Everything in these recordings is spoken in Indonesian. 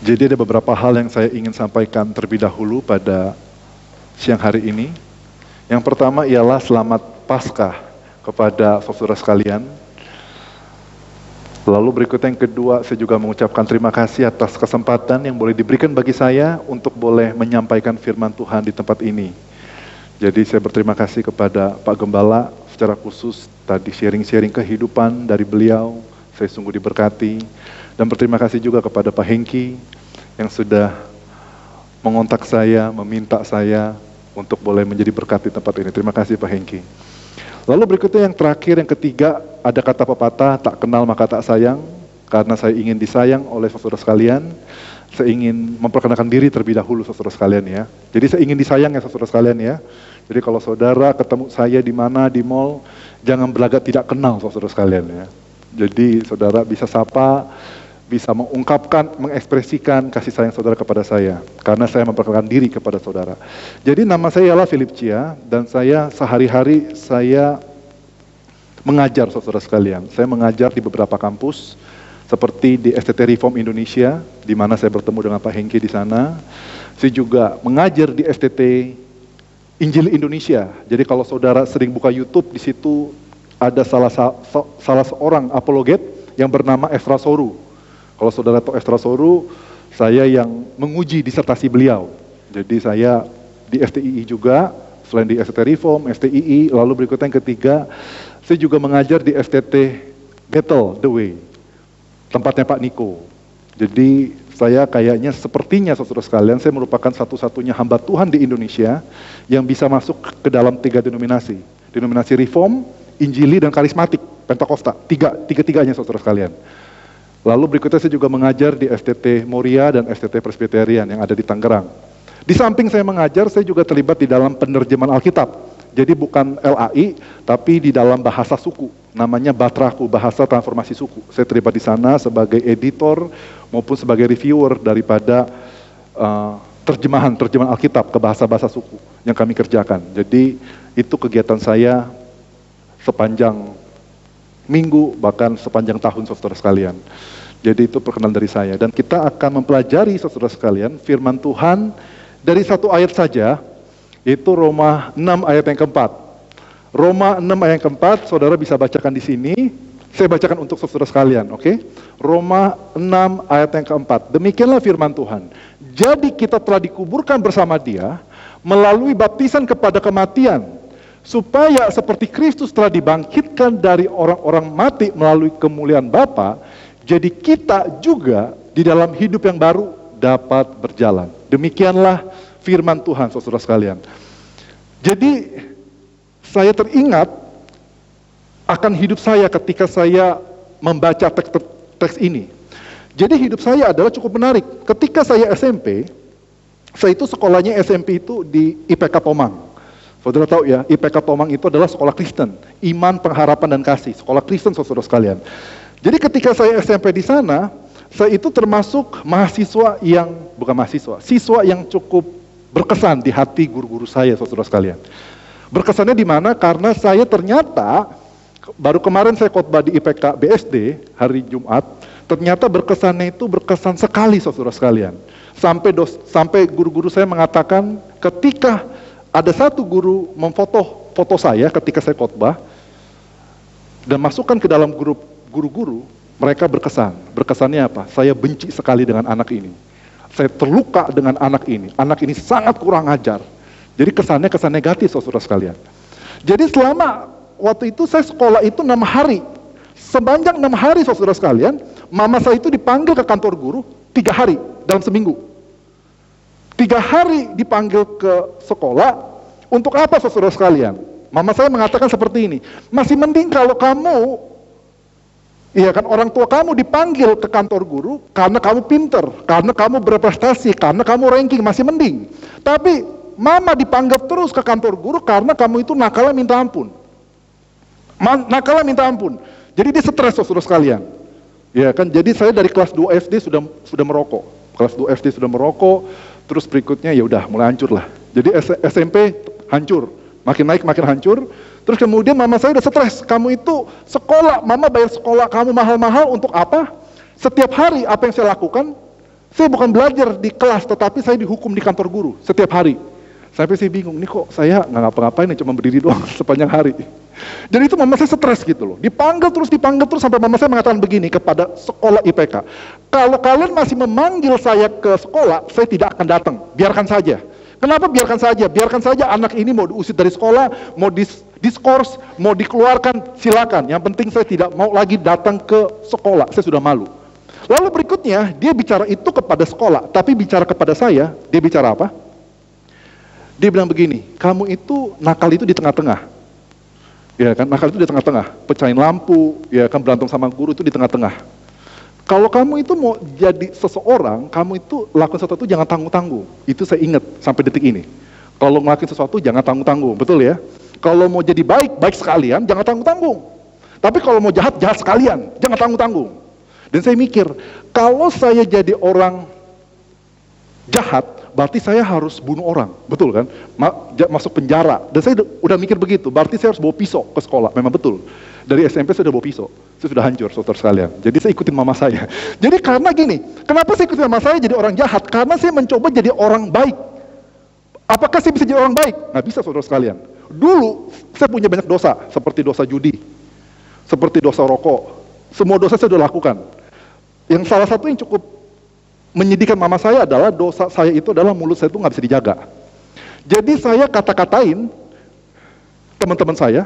Jadi ada beberapa hal yang saya ingin sampaikan terlebih dahulu pada siang hari ini. Yang pertama ialah selamat Paskah kepada saudara sekalian. Lalu berikutnya yang kedua, saya juga mengucapkan terima kasih atas kesempatan yang boleh diberikan bagi saya untuk boleh menyampaikan firman Tuhan di tempat ini. Jadi saya berterima kasih kepada Pak Gembala secara khusus tadi sharing-sharing kehidupan dari beliau. Saya sungguh diberkati. Dan berterima kasih juga kepada Pak Hengki yang sudah mengontak saya, meminta saya untuk boleh menjadi berkat di tempat ini. Terima kasih Pak Hengki. Lalu berikutnya yang terakhir, yang ketiga, ada kata pepatah, tak kenal maka tak sayang. Karena saya ingin disayang oleh saudara sekalian, saya ingin memperkenalkan diri terlebih dahulu saudara sekalian ya. Jadi saya ingin disayang ya saudara sekalian ya. Jadi kalau saudara ketemu saya di mana, di mall, jangan berlagak tidak kenal saudara sekalian ya. Jadi saudara bisa sapa, bisa mengungkapkan, mengekspresikan kasih sayang saudara kepada saya. Karena saya memperkenalkan diri kepada saudara. Jadi nama saya ialah Philip Chia, dan saya sehari-hari saya mengajar saudara sekalian. Saya mengajar di beberapa kampus, seperti di STT Reform Indonesia, di mana saya bertemu dengan Pak Hengki di sana. Saya juga mengajar di STT Injil Indonesia. Jadi kalau saudara sering buka YouTube, di situ ada salah seorang apologet yang bernama Efra Soru. Kalau saudara tahu Efra Soru, saya yang menguji disertasi beliau. Jadi saya di FTII juga, selain di STT Reform, FTII, lalu berikutnya yang ketiga, saya juga mengajar di FTT Battle The Way, tempatnya Pak Niko. Jadi saya kayaknya sepertinya saudara sekalian, saya merupakan satu-satunya hamba Tuhan di Indonesia yang bisa masuk ke dalam 3 denominasi. Denominasi Reform, Injili, dan Karismatik, Pentakosta. Tiga-tiganya saudara sekalian. Lalu berikutnya saya juga mengajar di FTT Moria dan FTT Presbyterian yang ada di Tangerang. Di samping saya mengajar, saya juga terlibat di dalam penerjemahan Alkitab. Jadi bukan LAI, tapi di dalam bahasa suku. Namanya Batraku, Bahasa Transformasi Suku. Saya terlibat di sana sebagai editor maupun sebagai reviewer daripada terjemahan Alkitab ke bahasa-bahasa suku yang kami kerjakan. Jadi itu kegiatan saya sepanjang minggu, bahkan sepanjang tahun saudara sekalian. Jadi itu perkenalan dari saya. Dan kita akan mempelajari saudara sekalian firman Tuhan dari satu ayat saja, yaitu Roma 6 ayat yang keempat. Roma 6 ayat yang keempat, saudara bisa bacakan di sini. Saya bacakan untuk saudara sekalian, oke? Roma 6 ayat yang keempat. Demikianlah firman Tuhan. Jadi kita telah dikuburkan bersama Dia melalui baptisan kepada kematian, supaya seperti Kristus telah dibangkitkan dari orang-orang mati melalui kemuliaan Bapa, jadi kita juga di dalam hidup yang baru dapat berjalan. Demikianlah firman Tuhan saudara sekalian. Jadi saya teringat akan hidup saya ketika saya membaca teks ini. Jadi hidup saya adalah cukup menarik. Ketika saya SMP, saya itu sekolahnya SMP itu di IPK Tomang. Saudara tahu ya, IPK Tomang itu adalah sekolah Kristen, iman, pengharapan, dan kasih, sekolah Kristen saudara sekalian. Jadi ketika saya SMP di sana, saya itu termasuk siswa yang cukup berkesan di hati guru-guru saya saudara sekalian. Berkesannya di mana? Karena saya ternyata, baru kemarin saya khotbah di IPK BSD, hari Jumat, ternyata berkesannya itu berkesan sekali saudara sekalian. Sampai guru-guru saya mengatakan ketika ada satu guru foto saya ketika saya khotbah dan masukkan ke dalam grup guru-guru, mereka berkesan. Berkesannya apa? Saya benci sekali dengan anak ini. Saya terluka dengan anak ini. Anak ini sangat kurang ajar. Jadi kesannya kesan negatif saudara sekalian. Jadi selama waktu itu saya sekolah itu 6 hari. Sepanjang 6 hari saudara sekalian, mama saya itu dipanggil ke kantor guru 3 hari dalam seminggu. 3 hari dipanggil ke sekolah, untuk apa saudara sekalian? Mama saya mengatakan seperti ini, masih mending kalau kamu, iya kan, orang tua kamu dipanggil ke kantor guru karena kamu pinter, karena kamu berprestasi, karena kamu ranking, masih mending. Tapi mama dipanggil terus ke kantor guru karena kamu itu nakalnya minta ampun. Nakalnya minta ampun. Jadi dia stres saudara sekalian. Ya kan, jadi saya dari kelas 2 SD sudah merokok. Kelas 2 SD sudah merokok, terus berikutnya ya udah mulai hancur lah. Jadi SMP hancur, makin naik makin hancur. Terus kemudian mama saya udah stres, kamu itu sekolah, mama bayar sekolah kamu mahal-mahal untuk apa? Setiap hari apa yang saya lakukan? Saya bukan belajar di kelas, tetapi saya dihukum di kantor guru setiap hari. Sampai saya bingung, ini kok saya nggak ngapa-ngapain, cuma berdiri doang sepanjang hari. Jadi itu mama saya stres gitu loh. Dipanggil terus sampai mama saya mengatakan begini kepada sekolah IPK. Kalau kalian masih memanggil saya ke sekolah, saya tidak akan datang. Biarkan saja. Kenapa biarkan saja? Biarkan saja anak ini mau diusir dari sekolah, mau diskors, mau dikeluarkan, silakan. Yang penting saya tidak mau lagi datang ke sekolah. Saya sudah malu. Lalu berikutnya, dia bicara itu kepada sekolah. Tapi bicara kepada saya, dia bicara apa? Dia bilang begini, kamu itu nakal itu di tengah-tengah. Ya kan, nakal itu di tengah-tengah, pecahin lampu, ya kan, berantem sama guru itu di tengah-tengah. Kalau kamu itu mau jadi seseorang, kamu itu lakukan sesuatu jangan tanggung-tanggung. Itu saya ingat sampai detik ini. Kalau ngelakuin sesuatu jangan tanggung-tanggung, betul ya? Kalau mau jadi baik, baik sekalian, jangan tanggung-tanggung. Tapi kalau mau jahat, jahat sekalian, jangan tanggung-tanggung. Dan saya mikir, kalau saya jadi orang jahat, berarti saya harus bunuh orang, betul kan? Masuk penjara. Dan saya udah mikir begitu, berarti saya harus bawa pisau ke sekolah. Memang betul. Dari SMP saya udah bawa pisau. Saya sudah hancur, saudara sekalian. Jadi saya ikutin mama saya. Jadi karena gini, kenapa saya ikutin mama saya jadi orang jahat? Karena saya mencoba jadi orang baik. Apakah saya bisa jadi orang baik? Nggak bisa, saudara sekalian. Dulu saya punya banyak dosa, seperti dosa judi, seperti dosa rokok. Semua dosa saya sudah lakukan. Yang salah satu yang cukup menyedihkan mama saya adalah dosa saya itu adalah mulut saya itu nggak bisa dijaga. Jadi saya kata-katain teman-teman saya,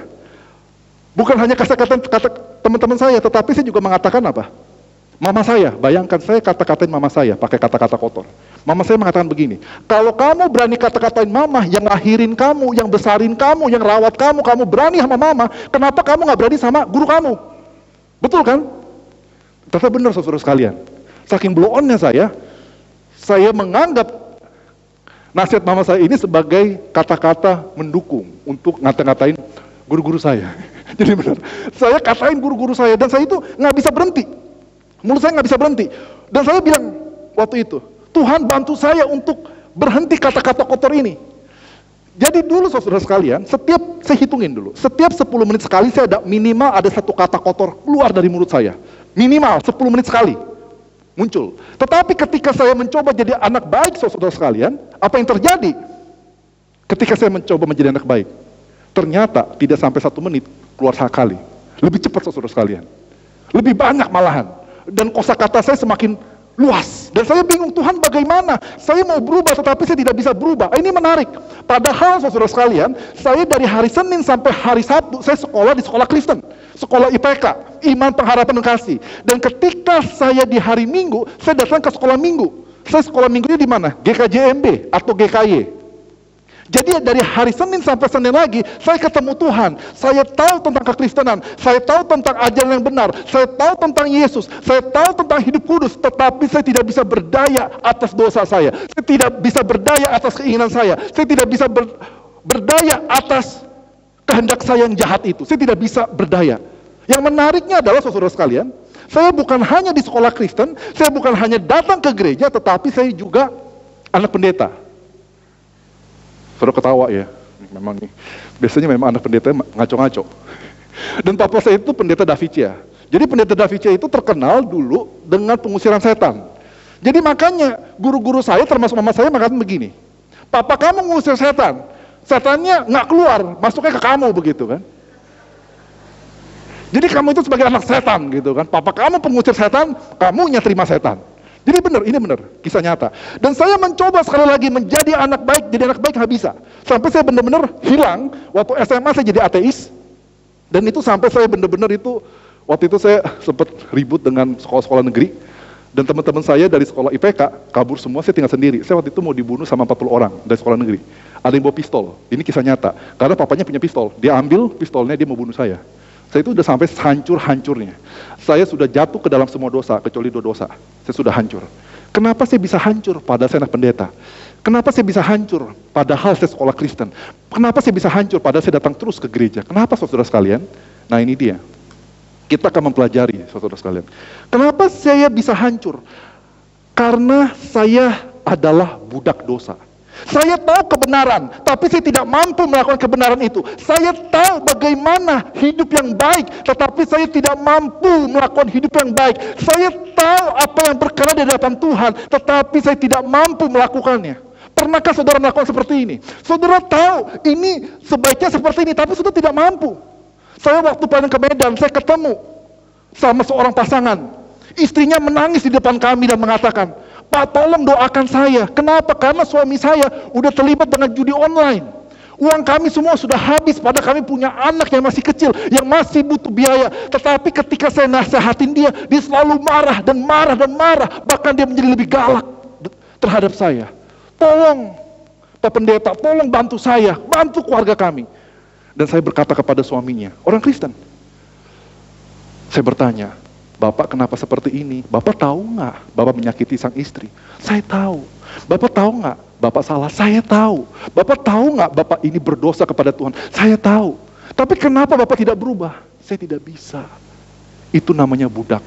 bukan hanya kata teman-teman saya, tetapi saya juga mengatakan apa? Mama saya, bayangkan saya kata-katain mama saya pakai kata-kata kotor. Mama saya mengatakan begini, kalau kamu berani kata-katain mama yang lahirin kamu, yang besarin kamu, yang rawat kamu, kamu berani sama mama, kenapa kamu nggak berani sama guru kamu? Betul kan? Ternyata benar, saudara sekalian. Saking blow-onnya saya menganggap nasihat mama saya ini sebagai kata-kata mendukung untuk ngata-ngatain guru-guru saya. Jadi benar, saya katain guru-guru saya dan saya itu nggak bisa berhenti. Mulut saya nggak bisa berhenti. Dan saya bilang waktu itu, Tuhan bantu saya untuk berhenti kata-kata kotor ini. Jadi dulu saudara sekalian, saya hitungin dulu, setiap 10 menit sekali saya minimal ada satu kata kotor keluar dari mulut saya. Minimal 10 menit sekali muncul. Tetapi ketika saya mencoba jadi anak baik saudara sekalian, apa yang terjadi? Ketika saya mencoba menjadi anak baik, ternyata tidak sampai 1 menit keluar sekali. Lebih cepat saudara sekalian. Lebih banyak malahan. Dan kosakata saya semakin luas. Dan saya bingung, Tuhan bagaimana? Saya mau berubah tetapi saya tidak bisa berubah. Ini menarik. Padahal saudara sekalian, saya dari hari Senin sampai hari Sabtu, saya sekolah di sekolah Kristen. Sekolah IPK, Iman Pengharapan dan Kasih. Dan ketika saya di hari Minggu, saya datang ke sekolah Minggu. Saya sekolah Minggunya di mana? GKJMB atau GKY. Jadi dari hari Senin sampai Senin lagi, saya ketemu Tuhan. Saya tahu tentang kekristenan, saya tahu tentang ajaran yang benar, saya tahu tentang Yesus, saya tahu tentang hidup kudus, tetapi saya tidak bisa berdaya atas dosa saya tidak bisa berdaya atas keinginan saya tidak bisa berdaya atas kehendak saya yang jahat itu, saya tidak bisa berdaya. Yang menariknya adalah saudara sekalian, saya bukan hanya di sekolah Kristen, saya bukan hanya datang ke gereja, tetapi saya juga anak pendeta. Saudara ketawa ya, memang nih. Biasanya memang anak pendeta ngaco-ngaco. Dan papa saya itu pendeta Davicia. Jadi pendeta Davicia itu terkenal dulu dengan pengusiran setan. Jadi makanya guru-guru saya termasuk mama saya mengatakan begini, papa kamu mengusir setan, setannya nggak keluar, masuknya ke kamu begitu kan. Jadi kamu itu sebagai anak setan gitu kan, papa kamu pengusir setan, kamunya terima setan. Jadi benar, ini benar, kisah nyata. Dan saya mencoba sekali lagi menjadi anak baik, jadi anak baik nggak bisa. Sampai saya benar-benar hilang, waktu SMA saya jadi ateis, dan itu sampai saya benar-benar itu, waktu itu saya sempat ribut dengan sekolah-sekolah negeri, dan teman-teman saya dari sekolah IPK, kabur semua, saya tinggal sendiri. Saya waktu itu mau dibunuh sama 40 orang dari sekolah negeri. Ada yang bawa pistol, ini kisah nyata, karena papanya punya pistol, dia ambil pistolnya, dia mau bunuh saya. Saya itu udah sampai hancur-hancurnya. Saya sudah jatuh ke dalam semua dosa, kecuali 2 dosa. Saya sudah hancur. Kenapa saya bisa hancur padahal saya anak pendeta? Kenapa saya bisa hancur padahal saya sekolah Kristen? Kenapa saya bisa hancur padahal saya datang terus ke gereja? Kenapa saudara sekalian? Nah ini dia. Kita akan mempelajari saudara sekalian. Kenapa saya bisa hancur? Karena saya adalah budak dosa. Saya tahu kebenaran, tapi saya tidak mampu melakukan kebenaran itu. Saya tahu bagaimana hidup yang baik, tetapi saya tidak mampu melakukan hidup yang baik. Saya tahu apa yang berkenan di hadapan Tuhan, tetapi saya tidak mampu melakukannya. Pernahkah saudara melakukan seperti ini? Saudara tahu ini sebaiknya seperti ini, tapi saudara tidak mampu. Saya waktu pulang ke Medan, saya ketemu sama seorang pasangan. Istrinya menangis di depan kami dan mengatakan, "Pak, tolong doakan saya." Kenapa? Karena suami saya udah terlibat dengan judi online. Uang kami semua sudah habis, padahal kami punya anak yang masih kecil, yang masih butuh biaya. Tetapi ketika saya nasihatin dia selalu marah dan marah dan marah. Bahkan dia menjadi lebih galak terhadap saya. "Tolong, Pak Pendeta, tolong bantu saya, bantu keluarga kami." Dan saya berkata kepada suaminya, orang Kristen. Saya bertanya, "Bapak kenapa seperti ini? Bapak tahu nggak Bapak menyakiti sang istri?" "Saya tahu." "Bapak tahu nggak Bapak salah?" "Saya tahu." "Bapak tahu nggak Bapak ini berdosa kepada Tuhan?" "Saya tahu." "Tapi kenapa Bapak tidak berubah?" "Saya tidak bisa." Itu namanya budak.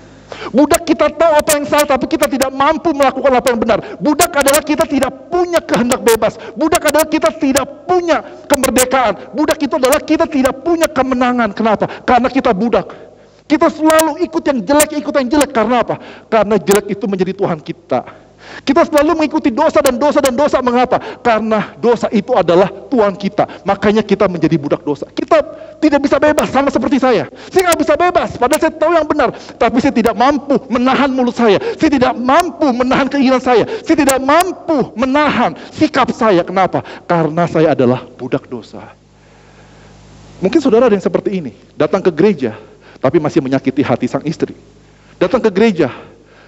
Budak kita tahu apa yang salah, tapi kita tidak mampu melakukan apa yang benar. Budak adalah kita tidak punya kehendak bebas. Budak adalah kita tidak punya kemerdekaan. Budak itu adalah kita tidak punya kemenangan. Kenapa? Karena kita budak. Kita selalu ikut yang jelek. Karena apa? Karena jelek itu menjadi Tuhan kita. Kita selalu mengikuti dosa dan dosa. Mengapa? Karena dosa itu adalah Tuhan kita. Makanya kita menjadi budak dosa. Kita tidak bisa bebas, sama seperti saya. Saya nggak bisa bebas, padahal saya tahu yang benar. Tapi saya tidak mampu menahan mulut saya. Saya tidak mampu menahan keinginan saya. Saya tidak mampu menahan sikap saya. Kenapa? Karena saya adalah budak dosa. Mungkin saudara ada yang seperti ini. Datang ke gereja, tapi masih menyakiti hati sang istri. Datang ke gereja,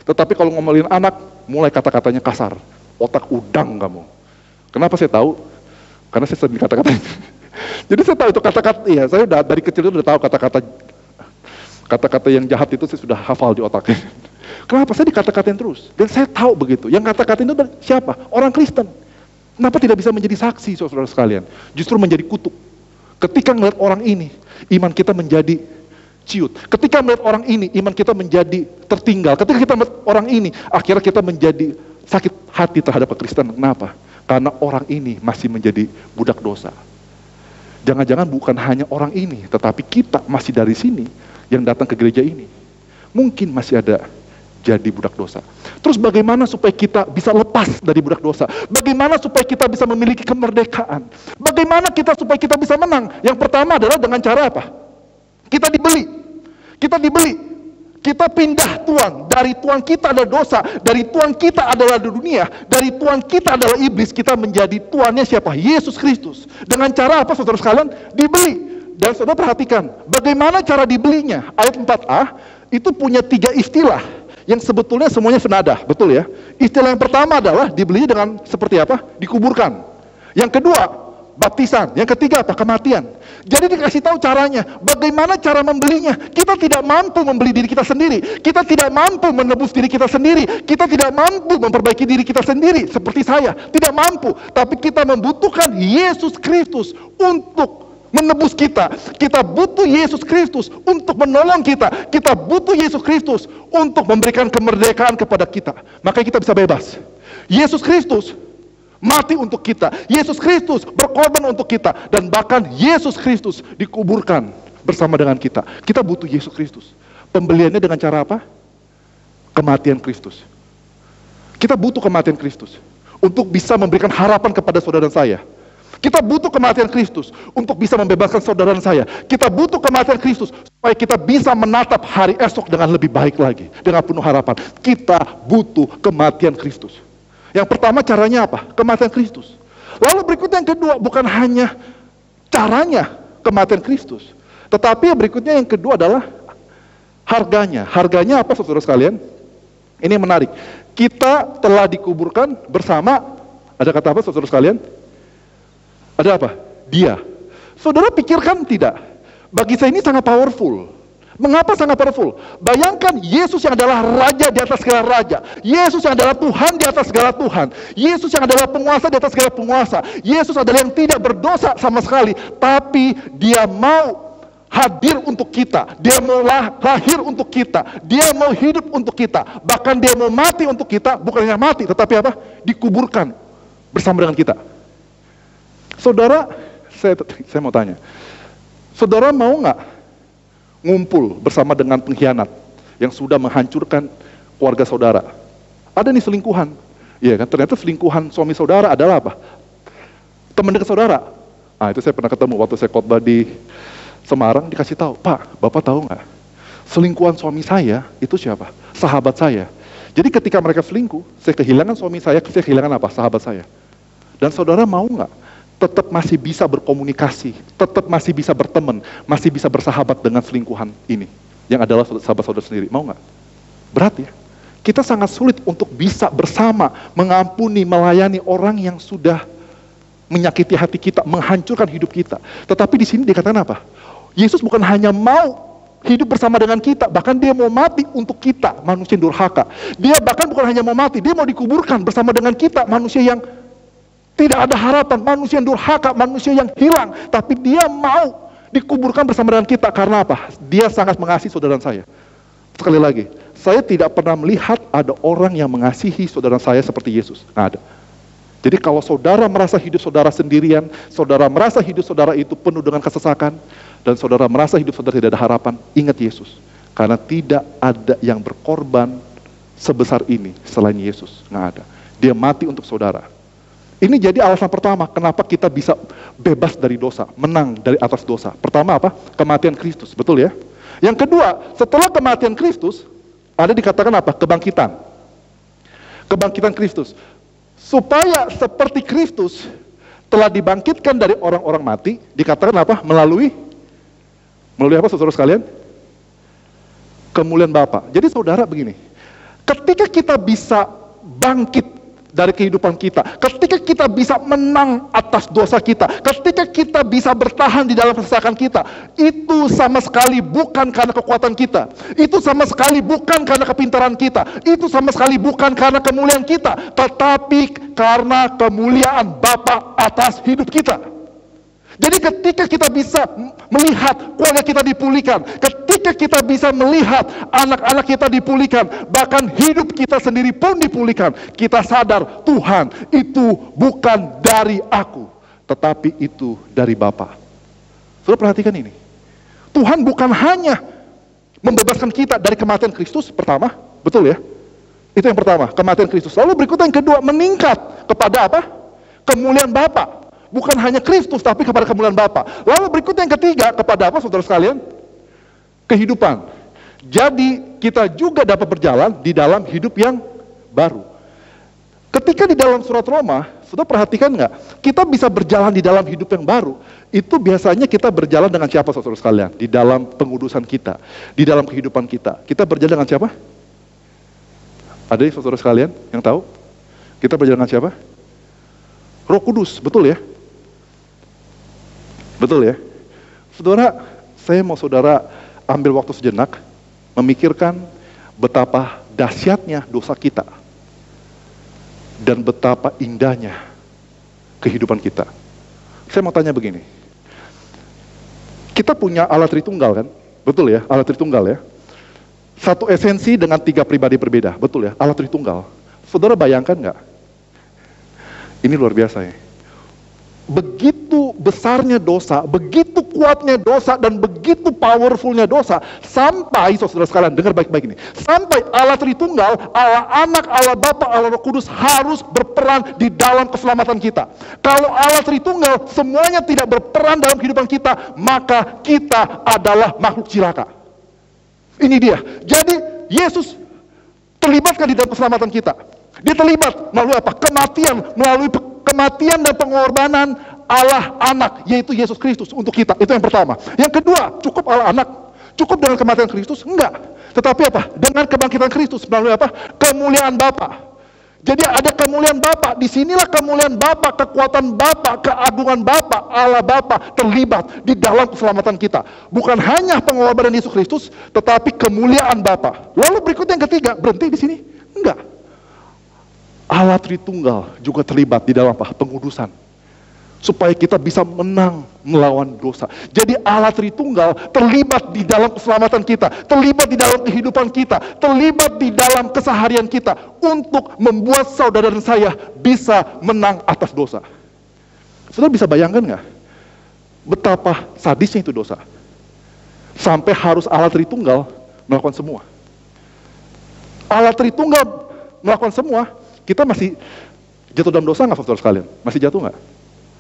tetapi kalau ngomelin anak, mulai kata-katanya kasar. Otak udang kamu. Kenapa saya tahu? Karena saya sering kata-katain. Jadi saya tahu itu kata-kata, ya saya dari kecil itu udah tahu kata-kata yang jahat itu saya sudah hafal di otaknya. Kenapa? Saya dikata-katain terus. Dan saya tahu begitu. Yang kata-katain itu siapa? Orang Kristen. Kenapa tidak bisa menjadi saksi, saudara sekalian? Justru menjadi kutuk. Ketika melihat orang ini, iman kita menjadi ciut. Ketika melihat orang ini, iman kita menjadi tertinggal. Ketika kita melihat orang ini, akhirnya kita menjadi sakit hati terhadap kekristenan. Kenapa? Karena orang ini masih menjadi budak dosa. Jangan-jangan bukan hanya orang ini, tetapi kita masih dari sini yang datang ke gereja ini. Mungkin masih ada jadi budak dosa. Terus bagaimana supaya kita bisa lepas dari budak dosa? Bagaimana supaya kita bisa memiliki kemerdekaan? Bagaimana supaya kita bisa menang? Yang pertama adalah dengan cara apa? Kita dibeli. Kita pindah tuan. Dari tuan kita ada dosa. Dari tuan kita adalah dunia. Dari tuan kita adalah iblis. Kita menjadi tuannya siapa? Yesus Kristus. Dengan cara apa, saudara sekalian? Dibeli. Dan saudara perhatikan, bagaimana cara dibelinya? Ayat 4a, itu punya 3 istilah. Yang sebetulnya semuanya senada. Betul ya? Istilah yang pertama adalah dibelinya dengan seperti apa? Dikuburkan. Yang kedua, baptisan. Yang ketiga apa? Kematian. Jadi dikasih tahu caranya. Bagaimana cara membelinya? Kita tidak mampu membeli diri kita sendiri. Kita tidak mampu menebus diri kita sendiri. Kita tidak mampu memperbaiki diri kita sendiri. Seperti saya. Tidak mampu. Tapi kita membutuhkan Yesus Kristus untuk menebus kita. Kita butuh Yesus Kristus untuk menolong kita. Kita butuh Yesus Kristus untuk memberikan kemerdekaan kepada kita. Maka kita bisa bebas. Yesus Kristus mati untuk kita. Yesus Kristus berkorban untuk kita. Dan bahkan Yesus Kristus dikuburkan bersama dengan kita. Kita butuh Yesus Kristus. Pembeliannya dengan cara apa? Kematian Kristus. Kita butuh kematian Kristus untuk bisa memberikan harapan kepada saudara dan saya. Kita butuh kematian Kristus untuk bisa membebaskan saudara dan saya. Kita butuh kematian Kristus supaya kita bisa menatap hari esok dengan lebih baik lagi. Dengan penuh harapan. Kita butuh kematian Kristus. Yang pertama caranya apa? Kematian Kristus. Lalu berikutnya yang kedua, bukan hanya caranya kematian Kristus. Tetapi yang berikutnya yang kedua adalah harganya. Harganya apa, saudara sekalian? Ini yang menarik. Kita telah dikuburkan bersama, ada kata apa, saudara sekalian? Ada apa? Dia. Saudara pikirkan tidak? Bagi saya ini sangat powerful. Mengapa sangat powerful? Bayangkan Yesus yang adalah raja di atas segala raja. Yesus yang adalah Tuhan di atas segala Tuhan. Yesus yang adalah penguasa di atas segala penguasa. Yesus adalah yang tidak berdosa sama sekali. Tapi dia mau hadir untuk kita. Dia mau lahir untuk kita. Dia mau hidup untuk kita. Bahkan dia mau mati untuk kita. Bukan hanya mati, tetapi apa? Dikuburkan bersama dengan kita. Saudara, saya mau tanya, saudara mau nggak ngumpul bersama dengan pengkhianat yang sudah menghancurkan keluarga saudara? Ada nih selingkuhan, iya kan? Ternyata selingkuhan suami saudara adalah apa? Teman dekat saudara. Ah, itu saya pernah ketemu waktu saya khotbah di Semarang, dikasih tahu, Pak, Bapak tahu nggak? Selingkuhan suami saya itu siapa? Sahabat saya. Jadi ketika mereka selingkuh, saya kehilangan suami saya kehilangan apa? Sahabat saya. Dan saudara mau nggak tetap masih bisa berkomunikasi, tetap masih bisa berteman, masih bisa bersahabat dengan selingkuhan ini, yang adalah sahabat saudara sendiri? Mau nggak? Berat ya. Kita sangat sulit untuk bisa bersama mengampuni, melayani orang yang sudah menyakiti hati kita, menghancurkan hidup kita. Tetapi di sini dikatakan apa? Yesus bukan hanya mau hidup bersama dengan kita, bahkan dia mau mati untuk kita, manusia yang durhaka. Dia bahkan bukan hanya mau mati, dia mau dikuburkan bersama dengan kita, manusia yang tidak ada harapan, manusia yang durhaka, manusia yang hilang. Tapi dia mau dikuburkan bersama dengan kita, karena apa? Dia sangat mengasihi saudara saya. Sekali lagi, saya tidak pernah melihat ada orang yang mengasihi saudara saya seperti Yesus. Nggak ada. Jadi kalau saudara merasa hidup saudara sendirian, saudara merasa hidup saudara itu penuh dengan kesesakan, dan saudara merasa hidup saudara tidak ada harapan, ingat Yesus. Karena tidak ada yang berkorban sebesar ini selain Yesus. Nggak ada. Dia mati untuk saudara. Ini jadi alasan pertama kenapa kita bisa bebas dari dosa, menang dari atas dosa. Pertama apa? Kematian Kristus, betul ya? Yang kedua, setelah kematian Kristus, ada dikatakan apa? Kebangkitan. Kebangkitan Kristus. Supaya seperti Kristus telah dibangkitkan dari orang-orang mati, dikatakan apa? Melalui apa saudara sekalian? Kemuliaan Bapa. Jadi saudara begini, ketika kita bisa bangkit dari kehidupan kita, ketika kita bisa menang atas dosa kita, ketika kita bisa bertahan di dalam kesesakan kita, itu sama sekali bukan karena kekuatan kita, itu sama sekali bukan karena kepintaran kita, itu sama sekali bukan karena kemuliaan kita, tetapi karena kemuliaan Bapa atas hidup kita. Jadi ketika kita bisa melihat keluarga kita dipulihkan, ketika kita bisa melihat anak-anak kita dipulihkan, bahkan hidup kita sendiri pun dipulihkan, kita sadar Tuhan itu bukan dari aku, tetapi itu dari Bapa. Saudara perhatikan ini. Tuhan bukan hanya membebaskan kita dari kematian Kristus pertama, betul ya? Itu yang pertama, kematian Kristus. Lalu berikutnya yang kedua, meningkat kepada apa? Kemuliaan Bapa. Bukan hanya Kristus, tapi kepada kemuliaan Bapa. Lalu berikutnya yang ketiga, kepada apa saudara sekalian? Kehidupan. Jadi kita juga dapat berjalan di dalam hidup yang baru. Ketika di dalam surat Roma, saudara perhatikan nggak? Kita bisa berjalan di dalam hidup yang baru. Itu biasanya kita berjalan dengan siapa saudara sekalian? Di dalam pengudusan kita, di dalam kehidupan kita. Kita berjalan dengan siapa? Ada saudara sekalian yang tahu? Kita berjalan dengan siapa? Roh Kudus, betul ya? Betul ya? Saudara, saya mau saudara ambil waktu sejenak memikirkan betapa dahsyatnya dosa kita dan betapa indahnya kehidupan kita. Saya mau tanya begini, kita punya Allah Tritunggal kan? Betul ya? Allah Tritunggal ya? Satu esensi dengan 3 pribadi berbeda, betul ya? Allah Tritunggal. Saudara bayangkan nggak? Ini luar biasa ya. Begitu besarnya dosa, begitu kuatnya dosa, dan begitu powerfulnya dosa, sampai, saudara sekalian, dengar baik-baik ini, sampai Allah Tritunggal, Allah Anak, Allah Bapa, Allah Roh Kudus harus berperan di dalam keselamatan kita. Kalau Allah Tritunggal semuanya tidak berperan dalam kehidupan kita, maka kita adalah makhluk cilaka. Ini dia. Jadi Yesus terlibatkan di dalam keselamatan kita. Dia terlibat melalui apa? Kematian, melalui kematian dan pengorbanan Allah Anak, yaitu Yesus Kristus untuk kita. Itu yang pertama. Yang kedua, cukup Allah Anak, cukup dengan kematian Kristus? Enggak. Tetapi apa? Dengan kebangkitan Kristus melalui apa? Kemuliaan Bapa. Jadi ada kemuliaan Bapa. Disinilah kemuliaan Bapa, kekuatan Bapa, keagungan Bapa, Allah Bapa terlibat di dalam keselamatan kita. Bukan hanya pengorbanan Yesus Kristus, tetapi kemuliaan Bapa. Lalu berikutnya yang ketiga, berhenti di sini? Enggak. Allah Tritunggal juga terlibat di dalam apa? Pengudusan. Supaya kita bisa menang melawan dosa. Jadi Allah Tritunggal terlibat di dalam keselamatan kita, terlibat di dalam kehidupan kita, terlibat di dalam keseharian kita untuk membuat saudara dan saya bisa menang atas dosa. Saudara bisa bayangkan nggak? Betapa sadisnya itu dosa. Sampai harus Allah Tritunggal melakukan semua. Allah Tritunggal melakukan semua, kita masih jatuh dalam dosa nggak saudara sekalian? Masih jatuh nggak?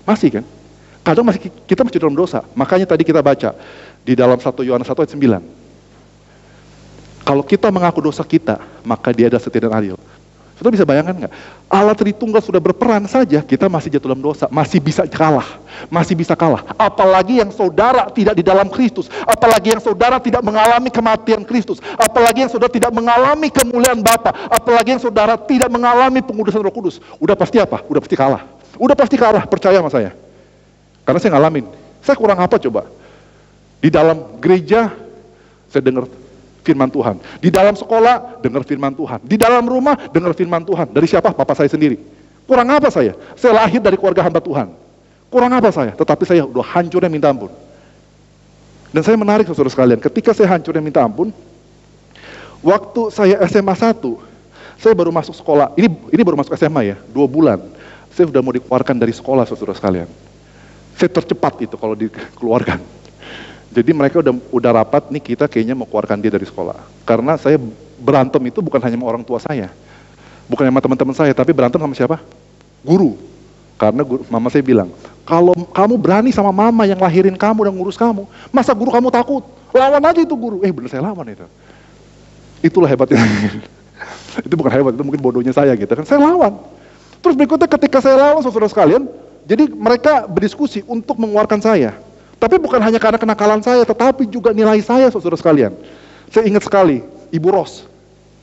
Masih kan? Kadang kita masih dalam dosa. Makanya tadi kita baca di dalam 1 Yohanes 1 ayat 9. Kalau kita mengaku dosa kita, maka Dia adalah setia dan adil. Saudara bisa bayangkan nggak? Allah Tritunggal sudah berperan saja, kita masih jatuh dalam dosa, masih bisa kalah, masih bisa kalah. Apalagi yang saudara tidak di dalam Kristus, apalagi yang saudara tidak mengalami kematian Kristus, apalagi yang saudara tidak mengalami kemuliaan Bapa, apalagi yang saudara tidak mengalami pengudusan Roh Kudus. Udah pasti apa? Udah pasti kalah. Udah pasti kalah, percaya sama saya. Karena saya ngalamin. Saya kurang apa coba? Di dalam gereja, saya dengar firman Tuhan. Di dalam sekolah, dengar firman Tuhan. Di dalam rumah, dengar firman Tuhan. Dari siapa? Papa saya sendiri. Kurang apa saya? Saya lahir dari keluarga hamba Tuhan. Kurang apa saya? Tetapi saya udah hancurnya minta ampun. Dan saya menarik saudara sekalian, ketika saya hancurnya minta ampun, waktu saya SMA 1, saya baru masuk sekolah, ini baru masuk SMA ya, 2 bulan. Saya sudah mau dikeluarkan dari sekolah saudara sekalian. Saya tercepat itu kalau dikeluarkan. Jadi mereka udah rapat, nih kita kayaknya mau keluarkan dia dari sekolah. Karena saya berantem itu bukan hanya sama orang tua saya. Bukan sama teman-teman saya, tapi berantem sama siapa? Guru. Karena mama saya bilang, kalau kamu berani sama mama yang lahirin kamu dan ngurus kamu, masa guru kamu takut? Lawan aja itu guru. Bener saya lawan itu. Itulah hebatnya. Itu bukan hebat, itu mungkin bodohnya saya gitu kan. Saya lawan. Terus berikutnya ketika saya lawan saudara sekalian, jadi mereka berdiskusi untuk mengeluarkan saya. Tapi bukan hanya karena kenakalan saya, tetapi juga nilai saya, saudara sekalian. Saya ingat sekali, Ibu Ros,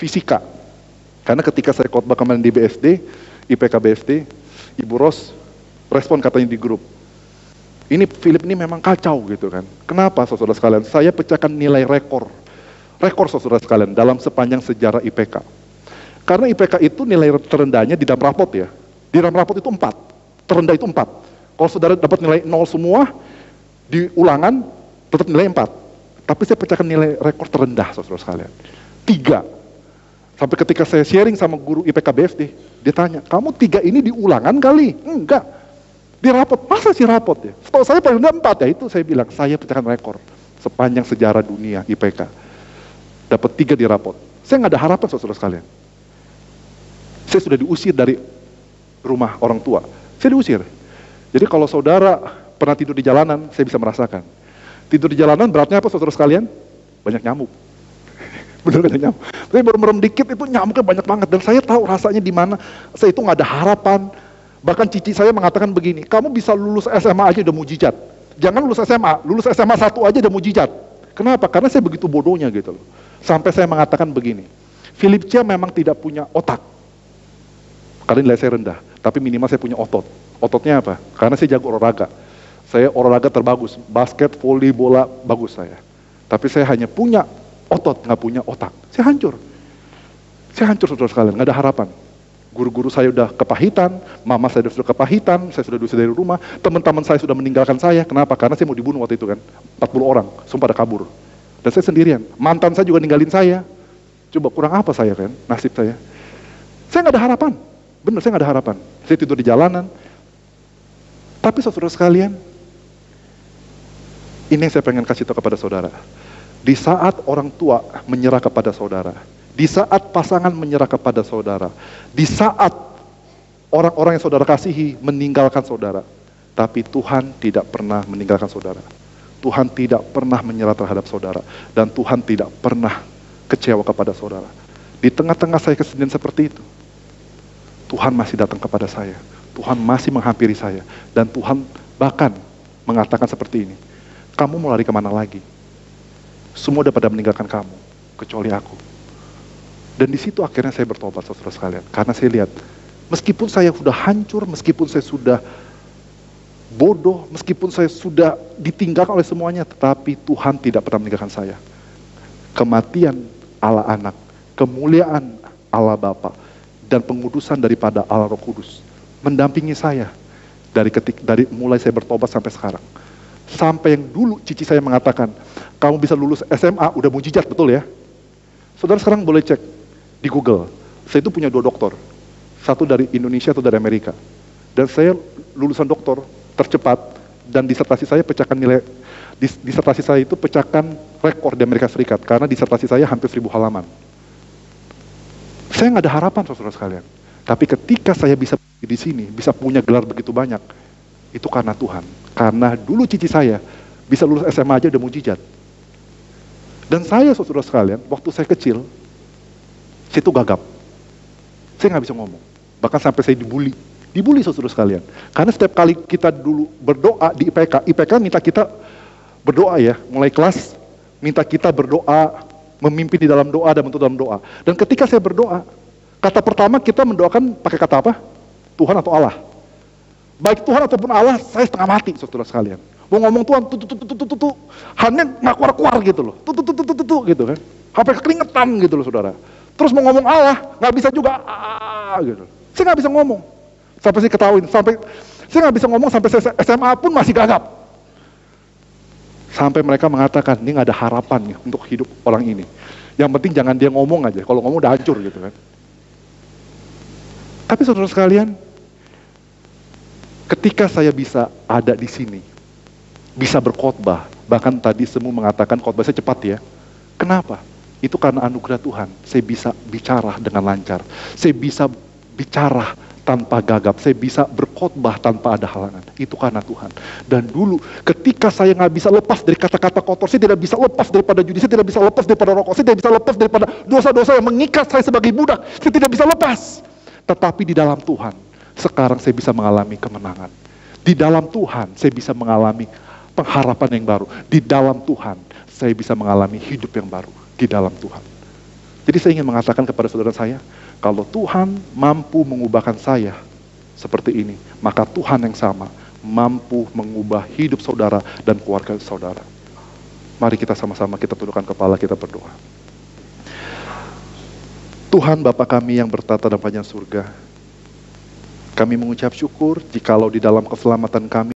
fisika. Karena ketika saya khotbah kemarin di BSD, IPK BSD, Ibu Ros respon katanya di grup. Ini Philip ini memang kacau gitu kan. Kenapa saudara sekalian? Saya pecahkan nilai rekor. Rekor saudara sekalian dalam sepanjang sejarah IPK. Karena IPK itu nilai terendahnya di dalam rapot ya. Di dalam rapot itu 4. Terendah itu 4. Kalau saudara dapat nilai 0 semua, di ulangan tetap nilai 4. Tapi saya pecahkan nilai rekor terendah saudara sekalian. 3. Sampai ketika saya sharing sama guru IPK BSD, dia tanya, kamu 3 ini di ulangan kali? Enggak. Di rapot. Masa sih rapot ya? Setahu saya paling rendah 4 ya. Itu saya bilang, saya pecahkan rekor sepanjang sejarah dunia IPK. Dapat 3 di rapot. Saya nggak ada harapan saudara sekalian. Saya sudah diusir dari rumah orang tua. Saya diusir. Jadi kalau saudara pernah tidur di jalanan, saya bisa merasakan. Tidur di jalanan beratnya apa saudara sekalian? Banyak nyamuk. Bener banyak nyamuk. Saya baru merem dikit itu nyamuknya banyak banget. Dan saya tahu rasanya di mana. Saya itu nggak ada harapan. Bahkan cici saya mengatakan begini, kamu bisa lulus SMA aja udah mujizat. Jangan lulus SMA 1 aja udah mujizat. Kenapa? Karena saya begitu bodohnya gitu loh. Sampai saya mengatakan begini, Philip Chia memang tidak punya otak. Karena nilai saya rendah. Tapi minimal saya punya otot. Ototnya apa? Karena saya jago olahraga. Saya olahraga terbagus, basket, voli, bola, bagus saya. Tapi saya hanya punya otot, nggak punya otak. Saya hancur. Saya hancur saudara sekalian, nggak ada harapan. Guru-guru saya udah kepahitan, mama saya sudah kepahitan, saya sudah diusir dari rumah, teman-teman saya sudah meninggalkan saya. Kenapa? Karena saya mau dibunuh waktu itu kan. 40 orang, sumpah pada kabur. Dan saya sendirian. Mantan saya juga ninggalin saya. Coba kurang apa saya kan, nasib saya. Saya nggak ada harapan. Bener, saya nggak ada harapan. Saya tidur di jalanan. Tapi saudara sekalian, ini yang saya pengen kasih tahu kepada saudara. Di saat orang tua menyerah kepada saudara, di saat pasangan menyerah kepada saudara, di saat orang-orang yang saudara kasihi meninggalkan saudara, tapi Tuhan tidak pernah meninggalkan saudara. Tuhan tidak pernah menyerah terhadap saudara, dan Tuhan tidak pernah kecewa kepada saudara. Di tengah-tengah saya kesedihan seperti itu, Tuhan masih datang kepada saya. Tuhan masih menghampiri saya. Dan Tuhan bahkan mengatakan seperti ini, kamu mau lari kemana lagi? Semua udah pada meninggalkan kamu, kecuali aku. Dan di situ akhirnya saya bertobat saudara sekalian. Karena saya lihat, meskipun saya sudah hancur, meskipun saya sudah bodoh, meskipun saya sudah ditinggalkan oleh semuanya, tetapi Tuhan tidak pernah meninggalkan saya. Kematian Allah Anak, kemuliaan Allah Bapa, dan pengudusan daripada Allah Roh Kudus mendampingi saya dari mulai saya bertobat sampai sekarang. Sampai yang dulu cici saya mengatakan, kamu bisa lulus SMA, udah mujizat, betul ya? Saudara sekarang boleh cek di Google. Saya itu punya 2 doktor. Satu dari Indonesia, satu dari Amerika. Dan saya lulusan doktor tercepat, dan disertasi saya pecahkan nilai, disertasi saya itu pecahkan rekor di Amerika Serikat, karena disertasi saya hampir 1000 halaman. Saya nggak ada harapan, saudara sekalian. Tapi ketika saya bisa di sini, bisa punya gelar begitu banyak, itu karena Tuhan. Karena dulu cici saya bisa lulus SMA aja udah mujizat. Dan saya, saudara sekalian, waktu saya kecil, saya itu gagap. Saya nggak bisa ngomong. Bahkan sampai saya dibully. Dibully, saudara sekalian. Karena setiap kali kita dulu berdoa di IPK minta kita berdoa ya, mulai kelas, minta kita berdoa, memimpin di dalam doa dan bentuk dalam doa. Dan ketika saya berdoa, kata pertama kita mendoakan pakai kata apa? Tuhan atau Allah. Baik Tuhan ataupun Allah, saya setengah mati, saudara sekalian. Mau ngomong Tuhan, hanya nggak keluar-keluar gitu loh, gitu kan. Sampai keringetan gitu loh, saudara. Terus mau ngomong Allah, nggak bisa juga, gitu. Saya nggak bisa ngomong. Sampai saya ketahuin, sampai saya nggak bisa ngomong sampai saya SMA pun masih gagap. Sampai mereka mengatakan, ini nggak ada harapan nih untuk hidup orang ini. Yang penting jangan dia ngomong aja, kalau ngomong udah hancur gitu kan. Tapi saudara sekalian, ketika saya bisa ada di sini, bisa berkhotbah, bahkan tadi semua mengatakan khotbah saya cepat ya. Kenapa? Itu karena anugerah Tuhan, saya bisa bicara dengan lancar, saya bisa bicara tanpa gagap, saya bisa berkhotbah tanpa ada halangan. Itu karena Tuhan. Dan dulu ketika saya nggak bisa lepas dari kata-kata kotor, saya tidak bisa lepas daripada judi, saya tidak bisa lepas daripada rokok, saya tidak bisa lepas daripada dosa-dosa yang mengikat saya sebagai budak, saya tidak bisa lepas. Tetapi di dalam Tuhan, sekarang saya bisa mengalami kemenangan. Di dalam Tuhan, saya bisa mengalami pengharapan yang baru. Di dalam Tuhan, saya bisa mengalami hidup yang baru. Di dalam Tuhan. Jadi saya ingin mengatakan kepada saudara saya, kalau Tuhan mampu mengubahkan saya seperti ini, maka Tuhan yang sama mampu mengubah hidup saudara dan keluarga saudara. Mari kita sama-sama kita tundukkan kepala, kita berdoa. Tuhan Bapa kami yang bertata di panjang surga, kami mengucap syukur jikalau di dalam keselamatan kami